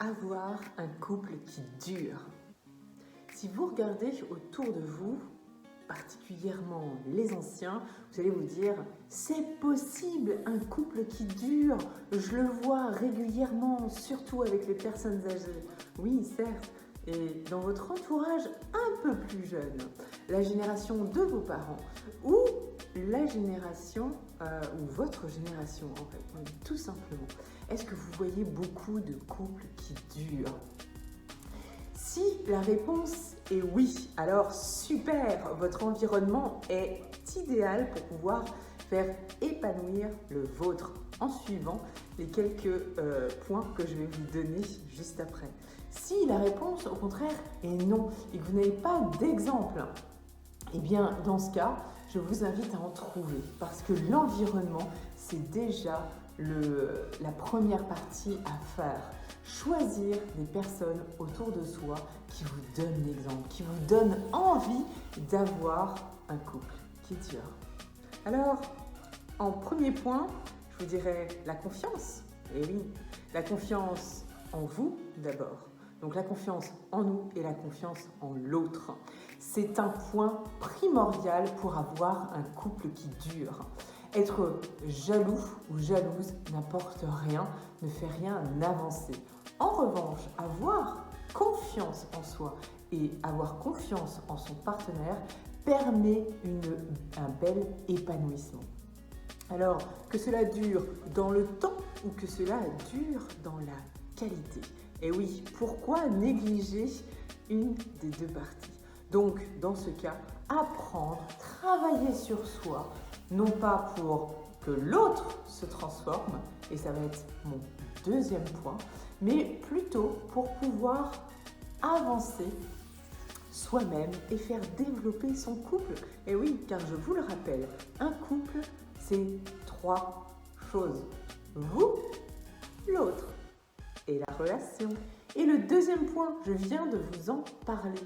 avoir un couple qui dure. Si vous regardez autour de vous, particulièrement les anciens, vous allez vous dire « c'est possible, un couple qui dure, je le vois régulièrement, surtout avec les personnes âgées ». Oui, certes, et dans votre entourage un peu plus jeune, la génération de vos parents ou la génération, ou votre génération en fait, tout simplement. Est-ce que vous voyez beaucoup de couples qui durent ? Si la réponse est oui, alors super, votre environnement est idéal pour pouvoir faire épanouir le vôtre en suivant les quelques points que je vais vous donner juste après. Si la réponse au contraire est non et que vous n'avez pas d'exemple, eh bien dans ce cas, je vous invite à en trouver parce que l'environnement, c'est déjà la première partie à faire. Choisir des personnes autour de soi qui vous donnent l'exemple, qui vous donnent envie d'avoir un couple qui dure. Alors, en premier point, je vous dirais la confiance. Et oui, la confiance en vous d'abord. Donc la confiance en nous et la confiance en l'autre. C'est un point primordial pour avoir un couple qui dure. Être jaloux ou jalouse n'apporte rien, ne fait rien avancer. En revanche, avoir confiance en soi et avoir confiance en son partenaire permet un bel épanouissement. Alors, que cela dure dans le temps ou que cela dure dans la qualité. Et oui, pourquoi négliger une des deux parties ? Donc, dans ce cas, apprendre, travailler sur soi, non pas pour que l'autre se transforme, et ça va être mon deuxième point, mais plutôt pour pouvoir avancer soi-même et faire développer son couple. Et oui, car je vous le rappelle, un couple, c'est 3 choses. Vous, l'autre et la relation. Et le deuxième point, je viens de vous en parler.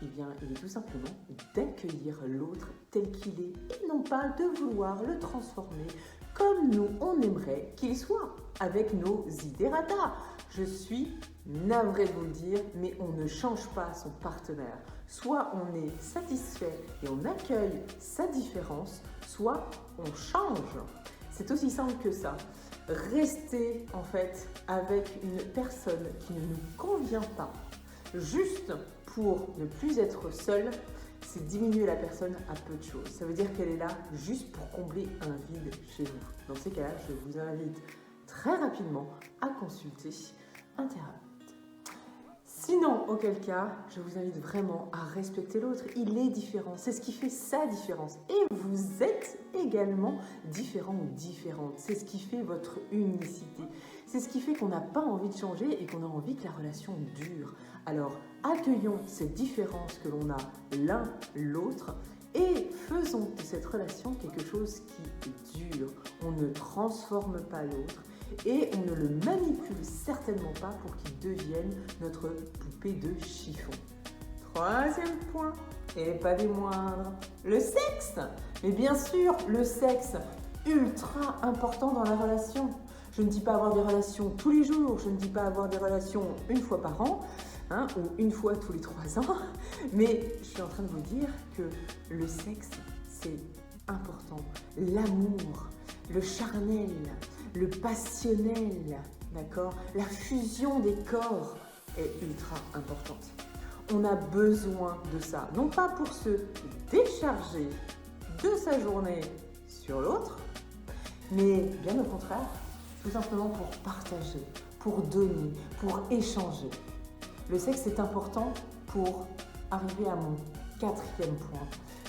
Eh bien, il est tout simplement d'accueillir l'autre tel qu'il est et non pas de vouloir le transformer comme nous, on aimerait qu'il soit, avec nos idératas. Je suis navrée de vous le dire, mais on ne change pas son partenaire. Soit on est satisfait et on accueille sa différence, soit on change. C'est aussi simple que ça. Rester en fait avec une personne qui ne nous convient pas, juste pour ne plus être seul, c'est diminuer la personne à peu de choses. Ça veut dire qu'elle est là juste pour combler un vide chez vous. Dans ces cas-là, je vous invite très rapidement à consulter un thérapeute. Sinon, auquel cas, je vous invite vraiment à respecter l'autre. Il est différent, c'est ce qui fait sa différence. Et vous êtes également différent ou différente. C'est ce qui fait votre unicité. C'est ce qui fait qu'on n'a pas envie de changer et qu'on a envie que la relation dure. Alors, accueillons cette différence que l'on a l'un l'autre et faisons de cette relation quelque chose qui est dur. On ne transforme pas l'autre et on ne le manipule certainement pas pour qu'il devienne notre poupée de chiffon. Troisième point, et pas des moindres, le sexe. Mais bien sûr, le sexe, ultra important dans la relation. Je ne dis pas avoir des relations tous les jours, je ne dis pas avoir des relations une fois par an, ou une fois tous les 3 ans, mais je suis en train de vous dire que le sexe, c'est important. L'amour, le charnel, le passionnel, d'accord ? La fusion des corps est ultra importante. On a besoin de ça, non pas pour se décharger de sa journée sur l'autre, mais bien au contraire, tout simplement pour partager, pour donner, pour échanger. Le sexe est important pour arriver à mon 4e point.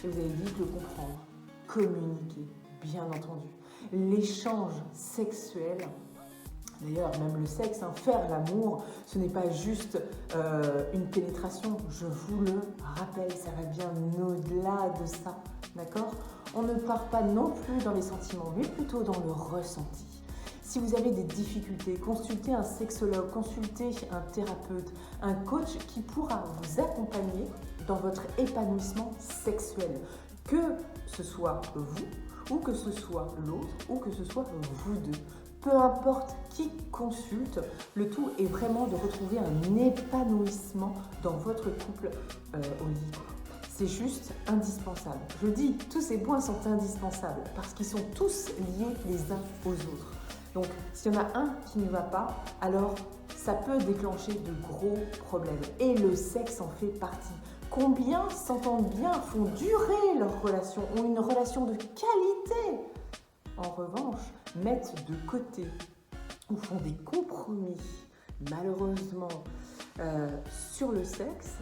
Et vous allez vite le comprendre. Communiquer, bien entendu. L'échange sexuel, d'ailleurs même le sexe, faire l'amour, ce n'est pas juste une pénétration. Je vous le rappelle, ça va bien au-delà de ça. D'accord ? On ne part pas non plus dans les sentiments, mais plutôt dans le ressenti. Si vous avez des difficultés, consultez un sexologue, consultez un thérapeute, un coach qui pourra vous accompagner dans votre épanouissement sexuel. Que ce soit vous, ou que ce soit l'autre, ou que ce soit vous deux. peu importe qui consulte, le tout est vraiment de retrouver un épanouissement dans votre couple au lit. C'est juste indispensable. Je dis, tous ces points sont indispensables parce qu'ils sont tous liés les uns aux autres. Donc, s'il y en a un qui ne va pas, alors ça peut déclencher de gros problèmes. Et le sexe en fait partie. Combien s'entendent bien, font durer leur relation, ont une relation de qualité. En revanche, mettent de côté ou font des compromis, malheureusement, sur le sexe,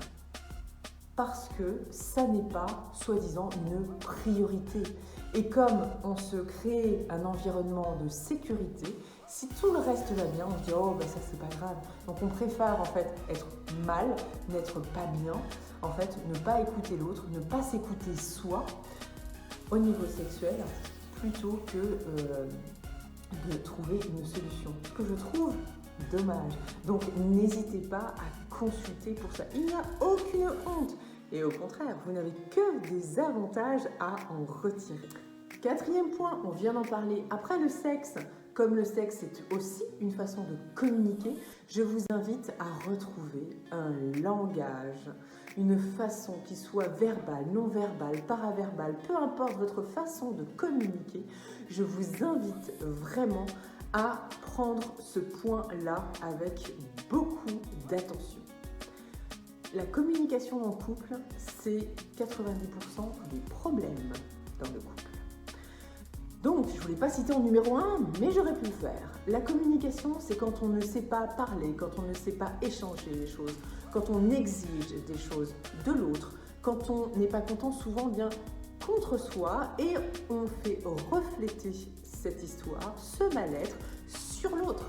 parce que ça n'est pas, soi-disant, une priorité. Et comme on se crée un environnement de sécurité, si tout le reste va bien, on se dit « oh, ben ça c'est pas grave ». Donc on préfère en fait être mal, n'être pas bien, en fait ne pas écouter l'autre, ne pas s'écouter soi au niveau sexuel, plutôt que de trouver une solution. Ce que je trouve dommage. Donc n'hésitez pas à consulter pour ça. Il n'y a aucune honte. Et au contraire, vous n'avez que des avantages à en retirer. Quatrième point, on vient d'en parler. Après le sexe, comme le sexe est aussi une façon de communiquer, je vous invite à retrouver un langage, une façon qui soit verbale, non verbale, paraverbale, peu importe votre façon de communiquer. Je vous invite vraiment à prendre ce point-là avec beaucoup d'attention. La communication en couple, c'est 90% des problèmes dans le couple. Donc, je ne voulais pas citer en numéro 1, mais j'aurais pu le faire. La communication, c'est quand on ne sait pas parler, quand on ne sait pas échanger les choses, quand on exige des choses de l'autre, quand on n'est pas content souvent bien contre soi et on fait refléter cette histoire, ce mal-être sur l'autre.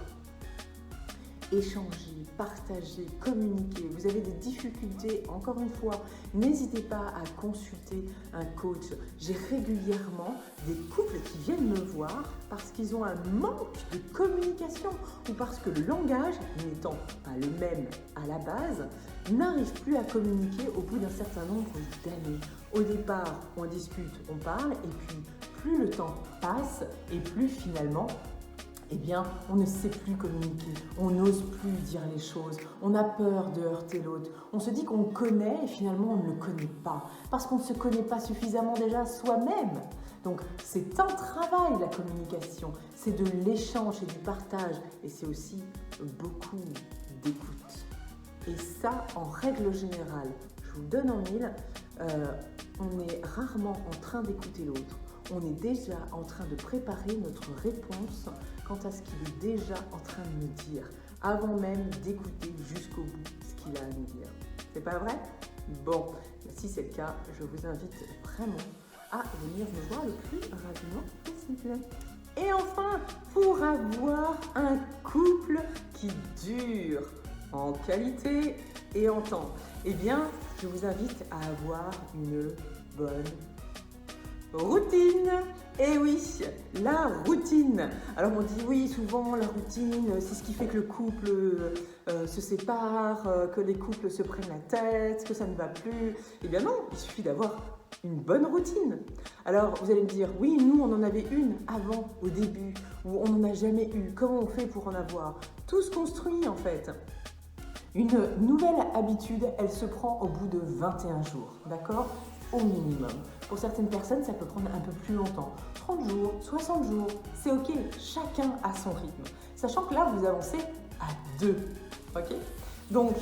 Échanger, partager, communiquer. Vous avez des difficultés, encore une fois, n'hésitez pas à consulter un coach. J'ai régulièrement des couples qui viennent me voir parce qu'ils ont un manque de communication ou parce que le langage, n'étant pas le même à la base, n'arrive plus à communiquer au bout d'un certain nombre d'années. Au départ, on discute, on parle et puis plus le temps passe et plus finalement eh bien, on ne sait plus communiquer, on n'ose plus dire les choses, on a peur de heurter l'autre. On se dit qu'on connaît et finalement on ne le connaît pas, parce qu'on ne se connaît pas suffisamment déjà soi-même. Donc c'est un travail la communication, c'est de l'échange et du partage, et c'est aussi beaucoup d'écoute. Et ça, en règle générale, je vous donne en mille, on est rarement en train d'écouter l'autre. On est déjà en train de préparer notre réponse quant à ce qu'il est déjà en train de nous dire, avant même d'écouter jusqu'au bout ce qu'il a à nous dire. C'est pas vrai? Bon, si c'est le cas, je vous invite vraiment à venir me voir le plus rapidement possible. Et enfin, pour avoir un couple qui dure en qualité et en temps, eh bien, je vous invite à avoir une bonne routine. Et oui, la routine. Alors on dit oui, souvent la routine, c'est ce qui fait que le couple se sépare, que les couples se prennent la tête, que ça ne va plus. Eh bien non, il suffit d'avoir une bonne routine. Alors vous allez me dire, oui, nous on en avait une avant, au début, où on n'en a jamais eu. Comment on fait pour en avoir? Tout se construit en fait. Une nouvelle habitude, elle se prend au bout de 21 jours, d'accord? Au minimum. Pour certaines personnes, ça peut prendre un peu plus longtemps. 30 jours, 60 jours, c'est ok. Chacun a son rythme. Sachant que là, vous avancez à 2. Ok? Donc,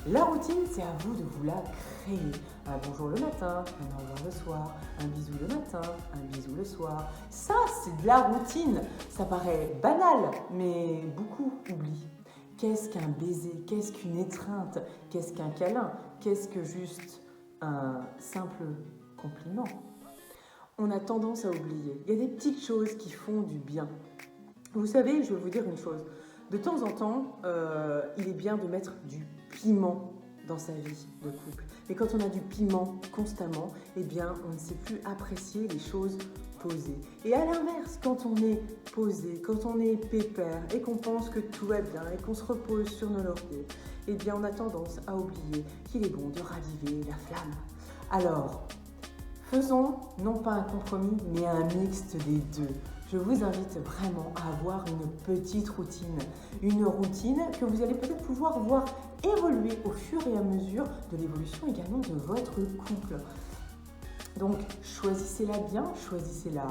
la routine, c'est à vous de vous la créer. Un bonjour le matin, un au revoir le soir, un bisou le matin, un bisou le soir. Ça, c'est de la routine. Ça paraît banal, mais beaucoup oublient. Qu'est-ce qu'un baiser? Qu'est-ce qu'une étreinte? Qu'est-ce qu'un câlin? Qu'est-ce que juste un simple compliment? On a tendance à oublier. Il y a des petites choses qui font du bien. Vous savez, je vais vous dire une chose. De temps en temps, il est bien de mettre du piment dans sa vie de couple. Mais quand on a du piment constamment, eh bien, on ne sait plus apprécier les choses posées. Et à l'inverse, quand on est posé, quand on est pépère et qu'on pense que tout va bien et qu'on se repose sur nos lauriers, eh bien, on a tendance à oublier qu'il est bon de raviver la flamme. Alors, faisons non pas un compromis, mais un mixte des deux. je vous invite vraiment à avoir une petite routine. Une routine que vous allez peut-être pouvoir voir évoluer au fur et à mesure de l'évolution également de votre couple. Donc, choisissez-la bien, choisissez-la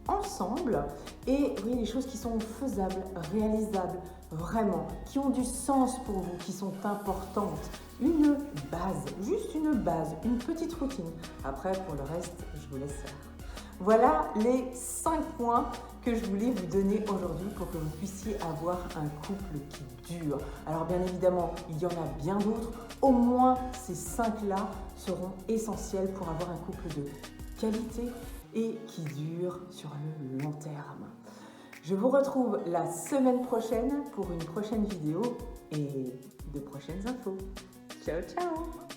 ensemble et voyez les choses qui sont faisables, réalisables, vraiment, qui ont du sens pour vous, qui sont importantes. Une base, juste une base, une petite routine. Après, pour le reste, je vous laisse faire. Voilà les 5 points que je voulais vous donner aujourd'hui pour que vous puissiez avoir un couple qui dure. Alors bien évidemment, il y en a bien d'autres. Au moins ces 5-là seront essentiels pour avoir un couple de qualité et qui dure sur le long terme. Je vous retrouve la semaine prochaine pour une prochaine vidéo et de prochaines infos. Ciao, ciao!